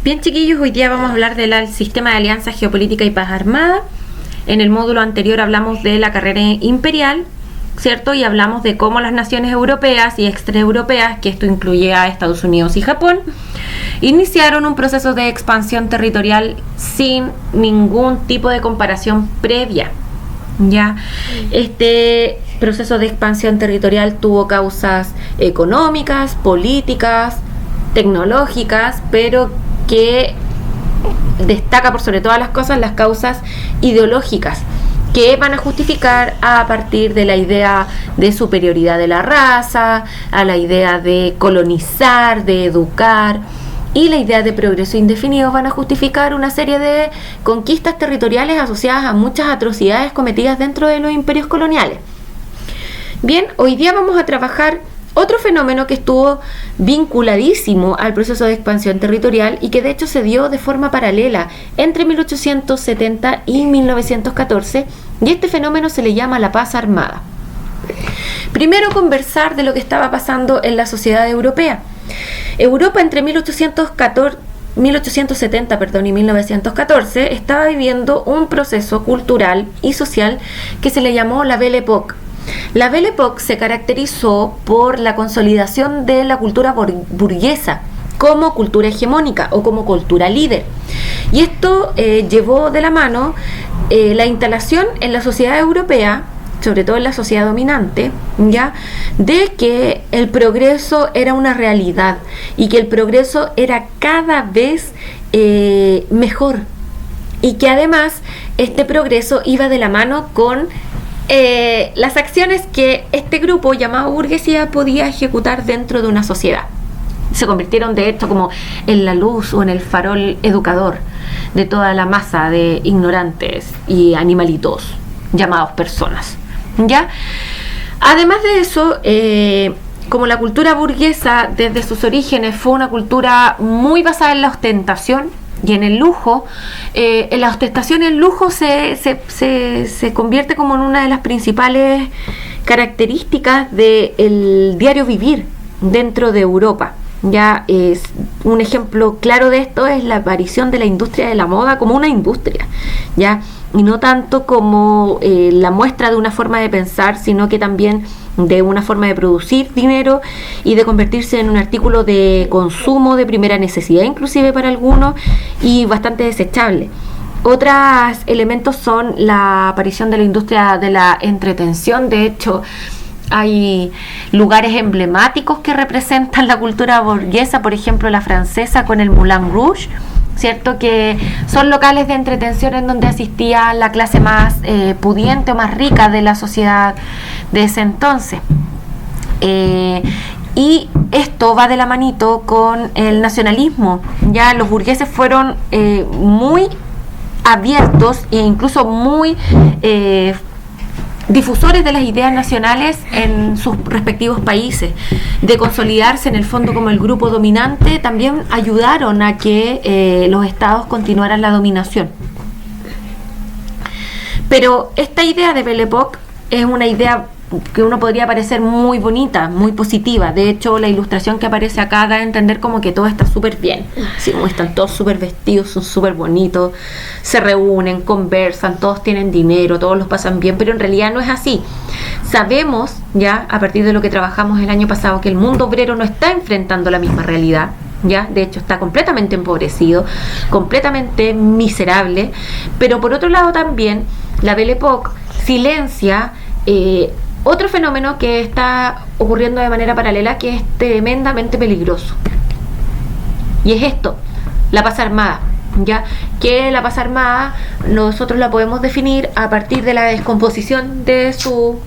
Bien, chiquillos, hoy día vamos a hablar del sistema de alianza geopolítica y paz armada. En el módulo anterior hablamos de la carrera imperial, ¿cierto? Y hablamos de cómo las naciones europeas y extraeuropeas, que esto incluye a Estados Unidos y Japón, iniciaron un proceso de expansión territorial sin ningún tipo de comparación previa. Ya, este proceso de expansión territorial tuvo causas económicas, políticas, tecnológicas, pero que destaca por sobre todas las cosas las causas ideológicas, que van a justificar a partir de la idea de superioridad de la raza, a la idea de colonizar, de educar, y la idea de progreso indefinido. Van a justificar una serie de conquistas territoriales asociadas a muchas atrocidades cometidas dentro de los imperios coloniales. Bien, hoy día vamos a trabajar otro fenómeno que estuvo vinculadísimo al proceso de expansión territorial y que de hecho se dio de forma paralela entre 1870 y 1914, y este fenómeno se le llama la paz armada. Primero, conversar de lo que estaba pasando en la sociedad europea. Europa entre 1870 y 1914 estaba viviendo un proceso cultural y social que se le llamó la Belle Époque. La Belle Époque se caracterizó por la consolidación de la cultura burguesa como cultura hegemónica o como cultura líder. Y esto llevó de la mano la instalación en la sociedad europea, sobre todo en la sociedad dominante, ya, de que el progreso era una realidad y que el progreso era cada vez mejor, y que además este progreso iba de la mano con las acciones que este grupo llamado burguesía podía ejecutar dentro de una sociedad. Se convirtieron de hecho como en la luz o en el farol educador de toda la masa de ignorantes y animalitos llamados personas, ¿ya? Además de eso, como la cultura burguesa desde sus orígenes fue una cultura muy basada en la ostentación y en el lujo, en la ostentación y el lujo se convierte como en una de las principales características del diario vivir dentro de Europa. Ya es un ejemplo claro de esto es la aparición de la industria de la moda como una industria, ya, y no tanto como la muestra de una forma de pensar, sino que también de una forma de producir dinero y de convertirse en un artículo de consumo de primera necesidad, inclusive para algunos, y bastante desechable. Otros elementos son la aparición de la industria de la entretención. De hecho, hay lugares emblemáticos que representan la cultura burguesa, por ejemplo la francesa con el Moulin Rouge, ¿cierto? Que son locales de entretención en donde asistía la clase más pudiente o más rica de la sociedad de ese entonces. Y esto va de la manito con el nacionalismo. Ya los burgueses fueron muy abiertos e incluso muy difusores de las ideas nacionales en sus respectivos países, de consolidarse en el fondo como el grupo dominante. También ayudaron a que los estados continuaran la dominación. Pero esta idea de Belle Époque es una idea que uno podría parecer muy bonita, muy positiva. De hecho, la ilustración que aparece acá da a entender como que todo está súper bien, así como están todos súper vestidos, son súper bonitos, se reúnen, conversan, todos tienen dinero, todos los pasan bien, pero en realidad no es así. Sabemos ya, a partir de lo que trabajamos el año pasado, que el mundo obrero no está enfrentando la misma realidad, ya, de hecho está completamente empobrecido, completamente miserable. Pero por otro lado también la Belle Époque silencia otro fenómeno que está ocurriendo de manera paralela, que es tremendamente peligroso, y es esto, la paz armada, ya que la paz armada nosotros la podemos definir a partir de la descomposición de su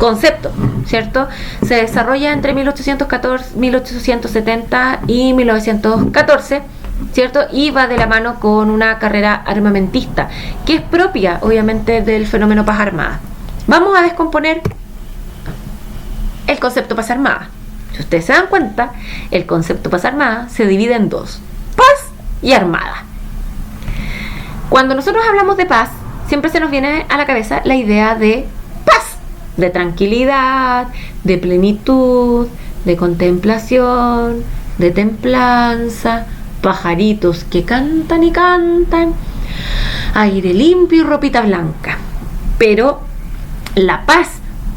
concepto, ¿cierto? Se desarrolla entre 1870 y 1914, ¿cierto? Y va de la mano con una carrera armamentista que es propia, obviamente, del fenómeno paz armada. Vamos a descomponer el concepto paz armada. Si ustedes se dan cuenta, el concepto paz armada se divide en dos: paz y armada. Cuando nosotros hablamos de paz, siempre se nos viene a la cabeza la idea de paz, de tranquilidad, de plenitud, de contemplación, de templanza, pajaritos que cantan y cantan, aire limpio y ropita blanca. Pero la paz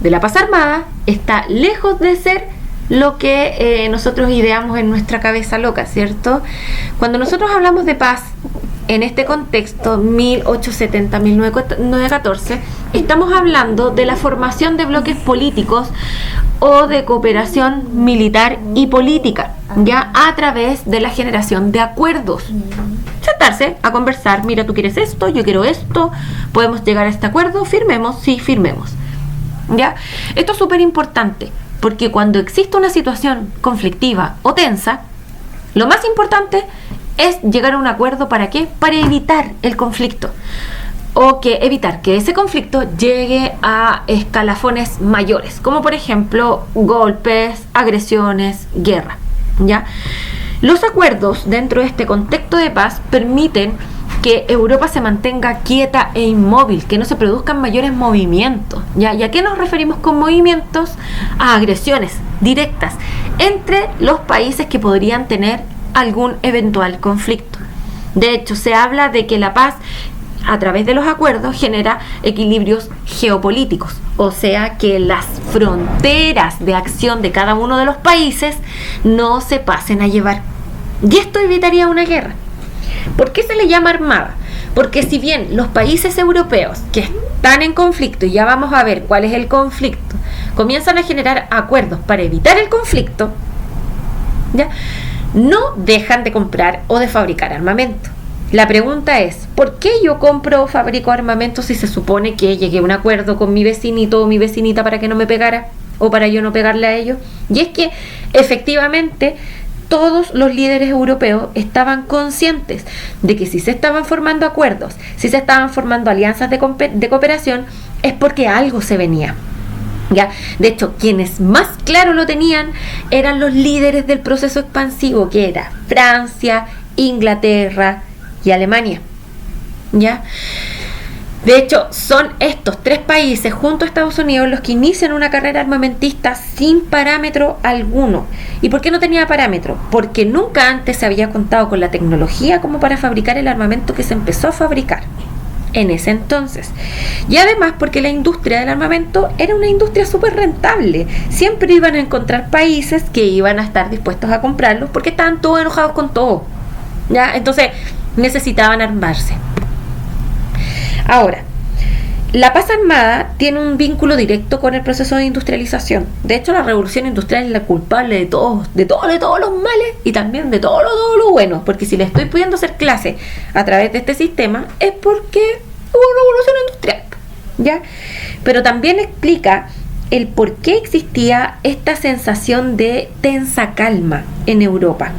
de la paz armada está lejos de ser lo que nosotros ideamos en nuestra cabeza loca, ¿cierto? Cuando nosotros hablamos de paz en este contexto 1870-1914, estamos hablando de la formación de bloques políticos o de cooperación militar y política, ya a través de la generación de acuerdos. Sentarse a conversar, mira, tú quieres esto, yo quiero esto, podemos llegar a este acuerdo, firmemos, sí, firmemos. ¿Ya? Esto es súper importante, porque cuando existe una situación conflictiva o tensa, lo más importante es llegar a un acuerdo. ¿Para qué? Para evitar el conflicto, o evitar que ese conflicto llegue a escalafones mayores, como por ejemplo golpes, agresiones, guerra. ¿Ya? Los acuerdos dentro de este contexto de paz permiten que Europa se mantenga quieta e inmóvil, que no se produzcan mayores movimientos. ¿Ya? ¿Y a qué nos referimos con movimientos? A agresiones directas entre los países que podrían tener algún eventual conflicto. De hecho, se habla de que la paz, a través de los acuerdos, genera equilibrios geopolíticos, o sea que las fronteras de acción de cada uno de los países no se pasen a llevar. Y esto evitaría una guerra. ¿Por qué se le llama armada? Porque si bien los países europeos que están en conflicto, y ya vamos a ver cuál es el conflicto, comienzan a generar acuerdos para evitar el conflicto, ¿ya?, no dejan de comprar o de fabricar armamento. La pregunta es, ¿por qué yo compro o fabrico armamento si se supone que llegué a un acuerdo con mi vecinito o mi vecinita para que no me pegara o para yo no pegarle a ellos? Y es que efectivamente todos los líderes europeos estaban conscientes de que si se estaban formando acuerdos, si se estaban formando alianzas de cooperación, es porque algo se venía. ¿Ya? De hecho, quienes más claro lo tenían eran los líderes del proceso expansivo, que era Francia, Inglaterra y Alemania. ¿Ya? De hecho, son estos tres países junto a Estados Unidos los que inician una carrera armamentista sin parámetro alguno. ¿Y por qué no tenía parámetro? Porque nunca antes se había contado con la tecnología como para fabricar el armamento que se empezó a fabricar en ese entonces. Y además porque la industria del armamento era una industria súper rentable. Siempre iban a encontrar países que iban a estar dispuestos a comprarlos porque estaban todos enojados con todo. ¿Ya? Entonces necesitaban armarse. Ahora, la paz armada tiene un vínculo directo con el proceso de industrialización. De hecho, la revolución industrial es la culpable de todos los males y también de todo lo bueno. Porque si le estoy pudiendo hacer clase a través de este sistema es porque hubo revolución industrial, ¿ya? Pero también explica el por qué existía esta sensación de tensa calma en Europa.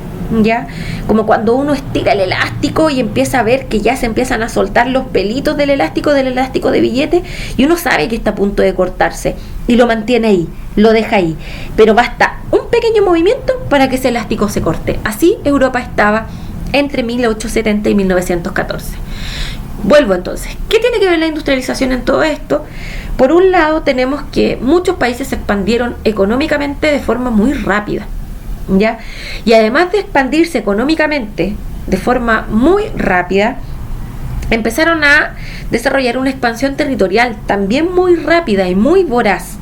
¿Ya? Como cuando uno estira el elástico y empieza a ver que ya se empiezan a soltar los pelitos del elástico de billete, y uno sabe que está a punto de cortarse y lo mantiene ahí, lo deja ahí, pero basta un pequeño movimiento para que ese elástico se corte. Así Europa estaba entre 1870 y 1914. Vuelvo entonces, ¿qué tiene que ver la industrialización en todo esto? Por un lado tenemos que muchos países se expandieron económicamente de forma muy rápida, ¿ya? Y además de expandirse económicamente de forma muy rápida, empezaron a desarrollar una expansión territorial también muy rápida y muy voraz,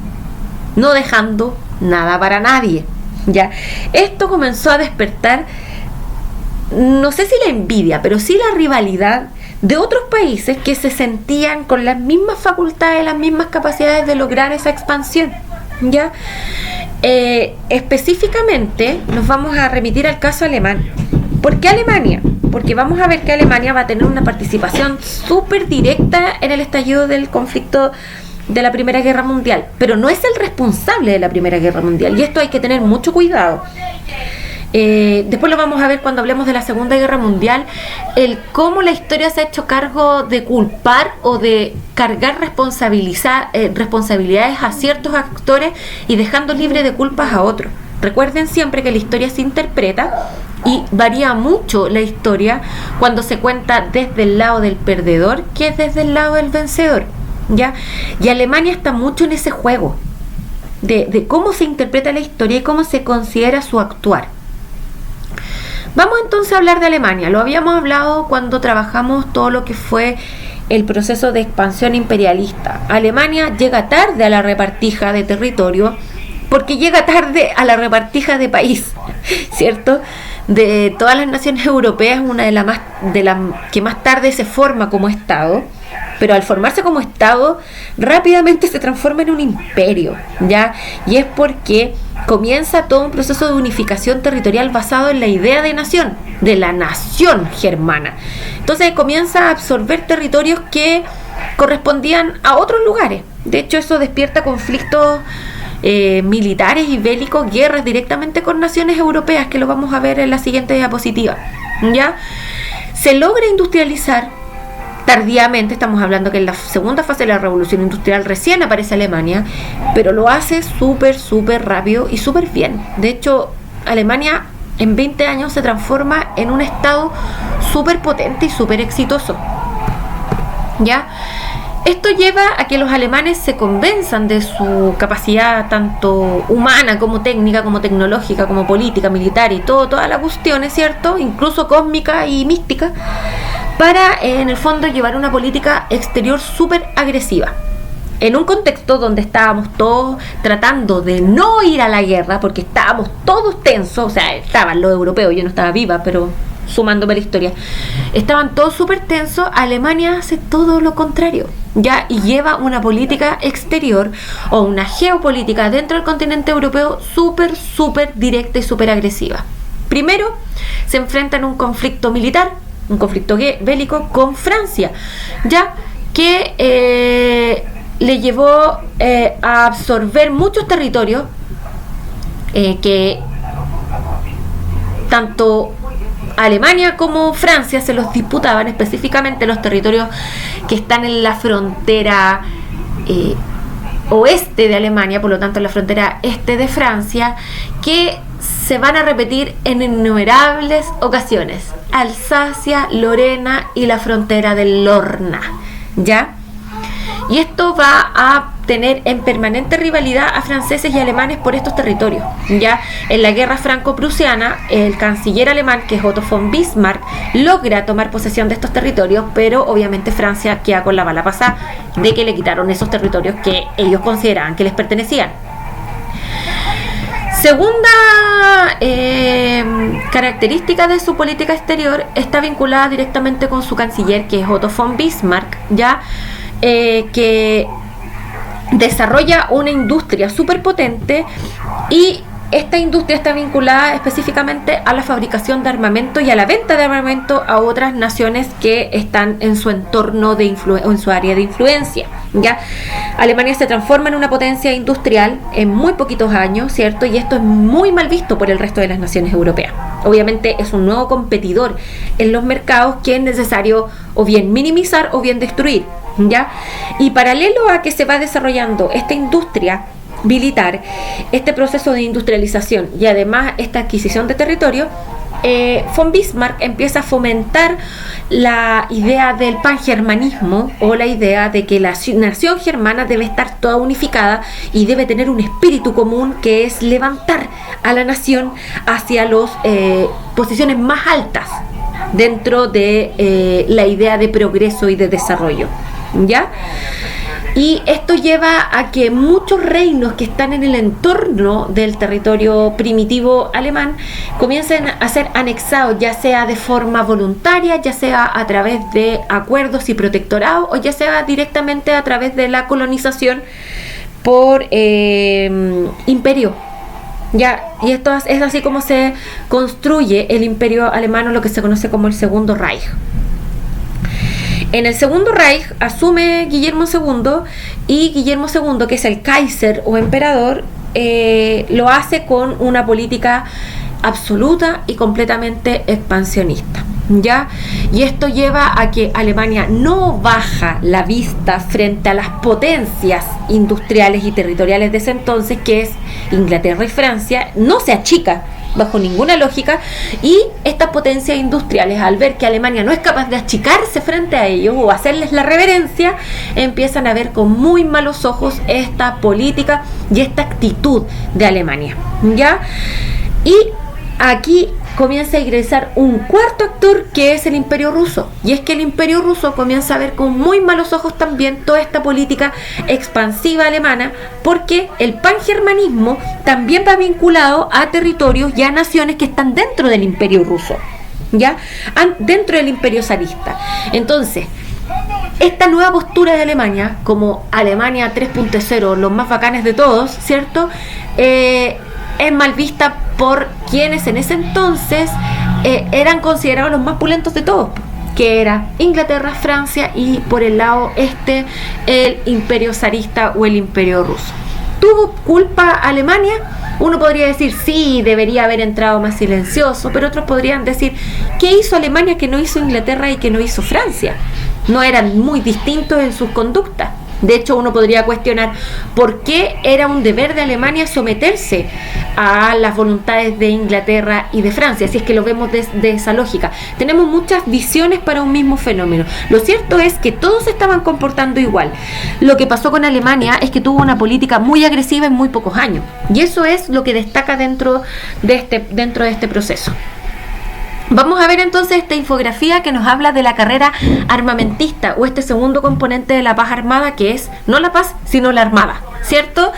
no dejando nada para nadie, ¿ya? Esto comenzó a despertar, no sé si la envidia, pero sí la rivalidad de otros países que se sentían con las mismas facultades, las mismas capacidades de lograr esa expansión, ¿ya? Específicamente nos vamos a remitir al caso alemán. ¿Por qué Alemania? Porque vamos a ver que Alemania va a tener una participación súper directa en el estallido del conflicto de la Primera Guerra Mundial, pero no es el responsable de la Primera Guerra Mundial, y esto hay que tener mucho cuidado. Después lo vamos a ver cuando hablemos de la Segunda Guerra Mundial, el cómo la historia se ha hecho cargo de culpar o de cargar responsabilidades a ciertos actores y dejando libre de culpas a otros. Recuerden siempre que la historia se interpreta y varía mucho la historia cuando se cuenta desde el lado del perdedor que desde el lado del vencedor, ¿ya? Y Alemania está mucho en ese juego de cómo se interpreta la historia y cómo se considera su actuar. Vamos entonces a hablar de Alemania. Lo habíamos hablado cuando trabajamos todo lo que fue el proceso de expansión imperialista. Alemania llega tarde a la repartija de territorio porque llega tarde a la repartija de país, ¿cierto? De todas las naciones europeas, una de las que más tarde se forma como Estado, pero al formarse como Estado rápidamente se transforma en un imperio, ¿ya? Y es porque comienza todo un proceso de unificación territorial basado en la idea de nación, de la nación germana. Entonces comienza a absorber territorios que correspondían a otros lugares. De hecho, eso despierta conflictos militares y bélicos, guerras directamente con naciones europeas, que lo vamos a ver en la siguiente diapositiva, ¿ya? Se logra industrializar tardíamente, estamos hablando que en la segunda fase de la revolución industrial recién aparece Alemania, pero lo hace súper rápido y súper bien. De hecho, Alemania en 20 años se transforma en un estado súper potente y súper exitoso, ¿ya? Esto lleva a que los alemanes se convenzan de su capacidad tanto humana como técnica, como tecnológica, como política, militar y toda la cuestión, ¿es cierto? Incluso cósmica y mística, para en el fondo llevar una política exterior súper agresiva. En un contexto donde estábamos todos tratando de no ir a la guerra, porque estábamos todos tensos, o sea, estaban los europeos, yo no estaba viva, pero sumándome a la historia, estaban todos súper tensos. Alemania hace todo lo contrario, ya, y lleva una política exterior o una geopolítica dentro del continente europeo súper directa y súper agresiva. Primero, se enfrenta en un conflicto militar, un conflicto bélico con Francia, ya que le llevó a absorber muchos territorios que tanto Alemania como Francia se los disputaban, específicamente los territorios que están en la frontera oeste de Alemania, por lo tanto en la frontera este de Francia, que se van a repetir en innumerables ocasiones: Alsacia, Lorena y la frontera del Lorna, ¿ya? Y esto va a tener en permanente rivalidad a franceses y alemanes por estos territorios, ¿ya? En la guerra franco-prusiana, el canciller alemán, que es Otto von Bismarck, logra tomar posesión de estos territorios, pero obviamente Francia queda con la bala pasada de que le quitaron esos territorios que ellos consideraban que les pertenecían. Segunda característica de su política exterior está vinculada directamente con su canciller, que es Otto von Bismarck, ¿ya? Que desarrolla una industria súper potente, y esta industria está vinculada específicamente a la fabricación de armamento y a la venta de armamento a otras naciones que están en su entorno o en su área de influencia, ¿ya? Alemania se transforma en una potencia industrial en muy poquitos años, ¿cierto? Y esto es muy mal visto por el resto de las naciones europeas. Obviamente es un nuevo competidor en los mercados que es necesario o bien minimizar o bien destruir, ¿ya? Y paralelo a que se va desarrollando esta industria militar, este proceso de industrialización y además esta adquisición de territorio, von Bismarck empieza a fomentar la idea del pangermanismo, o la idea de que la nación germana debe estar toda unificada y debe tener un espíritu común, que es levantar a la nación hacia las posiciones más altas dentro de la idea de progreso y de desarrollo, ¿ya? Y esto lleva a que muchos reinos que están en el entorno del territorio primitivo alemán comiencen a ser anexados, ya sea de forma voluntaria, ya sea a través de acuerdos y protectorados, o ya sea directamente a través de la colonización por imperio, ¿ya? Y esto es así como se construye el imperio alemán, lo que se conoce como el Segundo Reich. En el Segundo Reich asume Guillermo II, y Guillermo II, que es el Kaiser o emperador, lo hace con una política absoluta y completamente expansionista, ¿ya? Y esto lleva a que Alemania no baja la vista frente a las potencias industriales y territoriales de ese entonces, que es Inglaterra y Francia, no se achica bajo ninguna lógica, y estas potencias industriales, al ver que Alemania no es capaz de achicarse frente a ellos o hacerles la reverencia, empiezan a ver con muy malos ojos esta política y esta actitud de Alemania, ¿ya? Y aquí comienza a ingresar un cuarto actor, que es el Imperio Ruso. Y es que el Imperio Ruso comienza a ver con muy malos ojos también toda esta política expansiva alemana, porque el pangermanismo también va vinculado a territorios y a naciones que están dentro del Imperio Ruso, ¿ya? Dentro del Imperio zarista. Entonces, esta nueva postura de Alemania, como Alemania 3.0, los más bacanes de todos, ¿cierto? Es mal vista por quienes en ese entonces eran considerados los más pulentos de todos, que era Inglaterra, Francia y por el lado este el Imperio zarista o el Imperio Ruso. ¿Tuvo culpa Alemania? Uno podría decir sí, debería haber entrado más silencioso, pero otros podrían decir ¿qué hizo Alemania que no hizo Inglaterra y que no hizo Francia? No eran muy distintos en sus conductas. De hecho, uno podría cuestionar por qué era un deber de Alemania someterse a las voluntades de Inglaterra y de Francia, si es que lo vemos de esa lógica. Tenemos muchas visiones para un mismo fenómeno. Lo cierto es que todos se estaban comportando igual. Lo que pasó con Alemania es que tuvo una política muy agresiva en muy pocos años. Y eso es lo que destaca dentro de este proceso. Vamos a ver entonces esta infografía que nos habla de la carrera armamentista o este segundo componente de la paz armada, que es no la paz sino la armada, ¿cierto?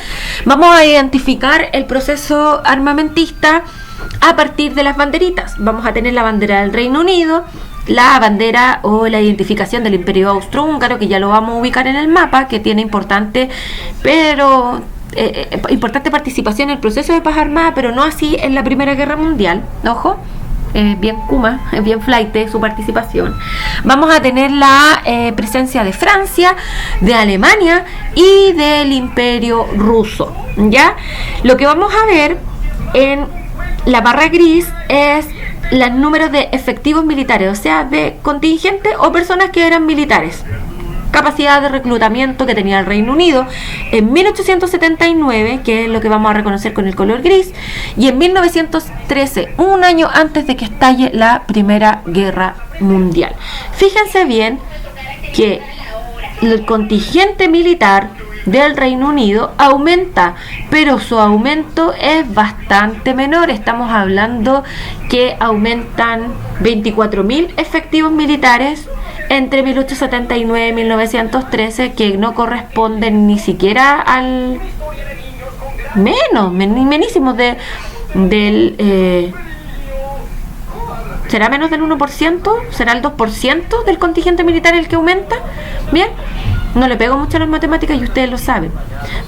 Vamos a identificar el proceso armamentista a partir de las banderitas. Vamos a tener la bandera del Reino Unido, la bandera o la identificación del Imperio Austrohúngaro, que ya lo vamos a ubicar en el mapa, que tiene importante participación en el proceso de paz armada, pero no así en la Primera Guerra Mundial, ojo. Es bien Kuma, es bien flight su participación. Vamos a tener la presencia de Francia, de Alemania y del Imperio Ruso, ¿ya? Lo que vamos a ver en la barra gris es los números de efectivos militares, o sea, de contingentes o personas que eran militares. Capacidad de reclutamiento que tenía el Reino Unido en 1879, que es lo que vamos a reconocer con el color gris, y en 1913, un año antes de que estalle la Primera Guerra Mundial. Fíjense bien que el contingente militar del Reino Unido aumenta, pero su aumento es bastante menor. Estamos hablando que aumentan 24.000 efectivos militares entre 1879 y 1913, que no corresponden ni siquiera al menísimo ¿será menos del 1%? ¿Será el 2% del contingente militar el que aumenta? Bien, no le pego mucho a las matemáticas y ustedes lo saben.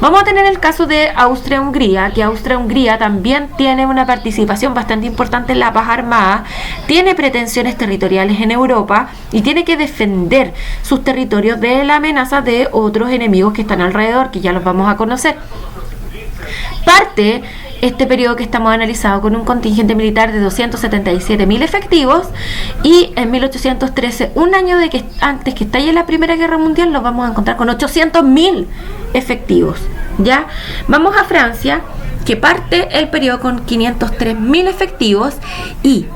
Vamos a tener el caso de Austria-Hungría, que Austria-Hungría también tiene una participación bastante importante en la paz armada, tiene pretensiones territoriales en Europa y tiene que defender sus territorios de la amenaza de otros enemigos que están alrededor, que ya los vamos a conocer. Parte este periodo que estamos analizando con un contingente militar de 277.000 efectivos, y en 1813, un año antes que estalle la Primera Guerra Mundial, nos vamos a encontrar con 800.000 efectivos. ¿Ya? Vamos a Francia, que parte el periodo con 503.000 efectivos, y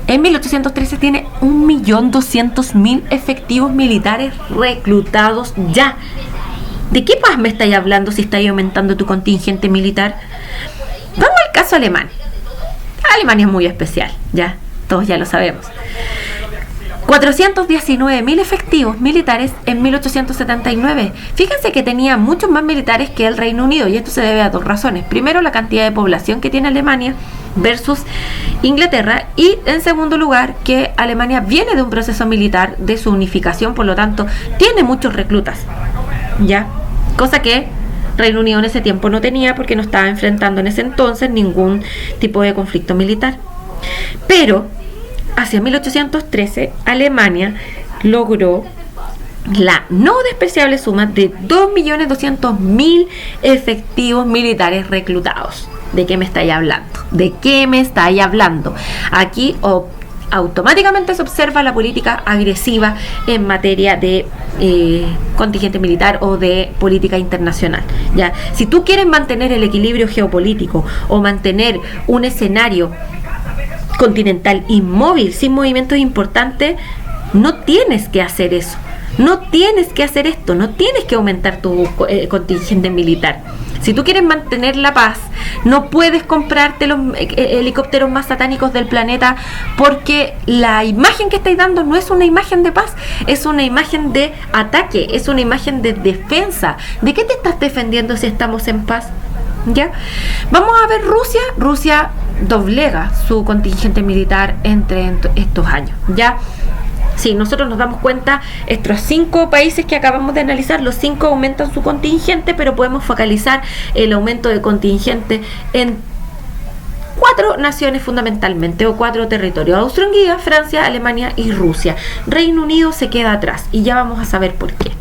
en 1813 tiene 1.200.000 efectivos militares reclutados ya. ¿De qué paz me estáis hablando si estáis aumentando tu contingente militar? Vamos al caso alemán. Alemania es muy especial, ya, todos ya lo sabemos. 419.000 efectivos militares en 1879. Fíjense que tenía muchos más militares que el Reino Unido, y esto se debe a dos razones. Primero, la cantidad de población que tiene Alemania versus Inglaterra, y en segundo lugar, que Alemania viene de un proceso militar de su unificación, por lo tanto, tiene muchos reclutas, ya, cosa que Reino Unido en ese tiempo no tenía, porque no estaba enfrentando en ese entonces ningún tipo de conflicto militar. Pero hacia 1813 Alemania logró la no despreciable suma de 2.200.000 efectivos militares reclutados. ¿De qué me estáis hablando? ¿De qué me estáis hablando? Aquí automáticamente se observa la política agresiva en materia de contingente militar o de política internacional. ¿Ya? Si tú quieres mantener el equilibrio geopolítico o mantener un escenario continental inmóvil, sin movimientos importantes, no tienes que hacer eso. No tienes que hacer esto, no tienes que aumentar tu contingente militar. Si tú quieres mantener la paz, no puedes comprarte los helicópteros más satánicos del planeta, porque la imagen que estáis dando no es una imagen de paz, es una imagen de ataque, es una imagen de defensa. ¿De qué te estás defendiendo si estamos en paz? ¿Ya? Vamos a ver Rusia. Rusia doblega su contingente militar entre estos años, ¿ya? Sí, nosotros nos damos cuenta, estos 5 países que acabamos de analizar, los 5 aumentan su contingente, pero podemos focalizar el aumento de contingente en 4 naciones fundamentalmente, o 4 territorios: Austria-Hungría, Francia, Alemania y Rusia. Reino Unido se queda atrás, y ya vamos a saber por qué.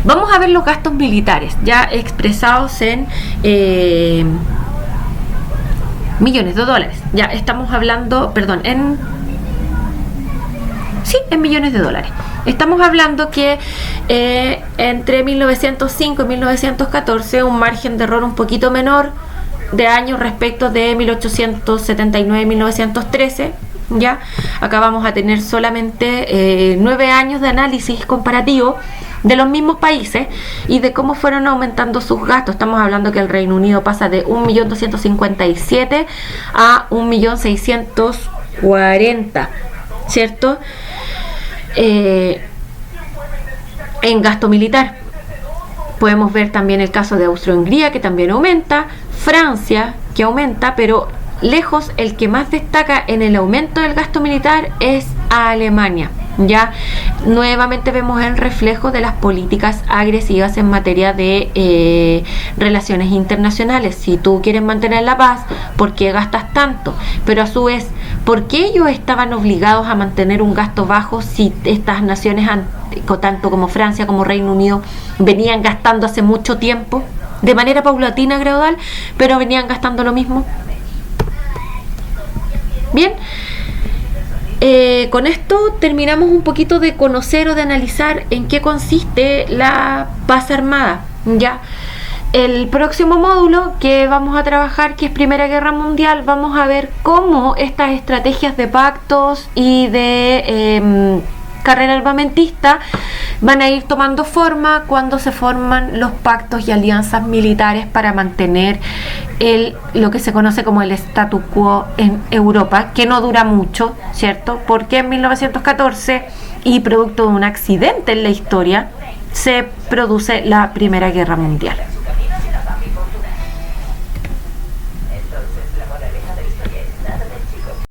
Vamos a ver los gastos militares, ya expresados en millones de dólares. Ya estamos hablando, en millones de dólares. Estamos hablando que entre 1905 y 1914, un margen de error un poquito menor de años respecto de 1879 y 1913. Ya acá vamos a tener solamente 9 años de análisis comparativo de los mismos países y de cómo fueron aumentando sus gastos. Estamos hablando que el Reino Unido pasa de 1.257.000 a 1.640.000, ¿cierto? En gasto militar. Podemos ver también el caso de Austria-Hungría, que también aumenta, Francia, que aumenta, pero lejos el que más destaca en el aumento del gasto militar es Alemania. Ya nuevamente vemos el reflejo de las políticas agresivas en materia de relaciones internacionales. Si tú quieres mantener la paz, ¿por qué gastas tanto? Pero a su vez, ¿por qué ellos estaban obligados a mantener un gasto bajo si estas naciones, tanto como Francia como Reino Unido, venían gastando hace mucho tiempo, de manera paulatina, gradual, pero venían gastando lo mismo? Bien, con esto terminamos un poquito de conocer o de analizar en qué consiste la paz armada. Ya, el próximo módulo que vamos a trabajar, que es Primera Guerra Mundial, vamos a ver cómo estas estrategias de pactos y de carrera armamentista van a ir tomando forma cuando se forman los pactos y alianzas militares para mantener lo que se conoce como el statu quo en Europa, que no dura mucho, ¿cierto? Porque en 1914, y producto de un accidente en la historia, se produce la Primera Guerra Mundial.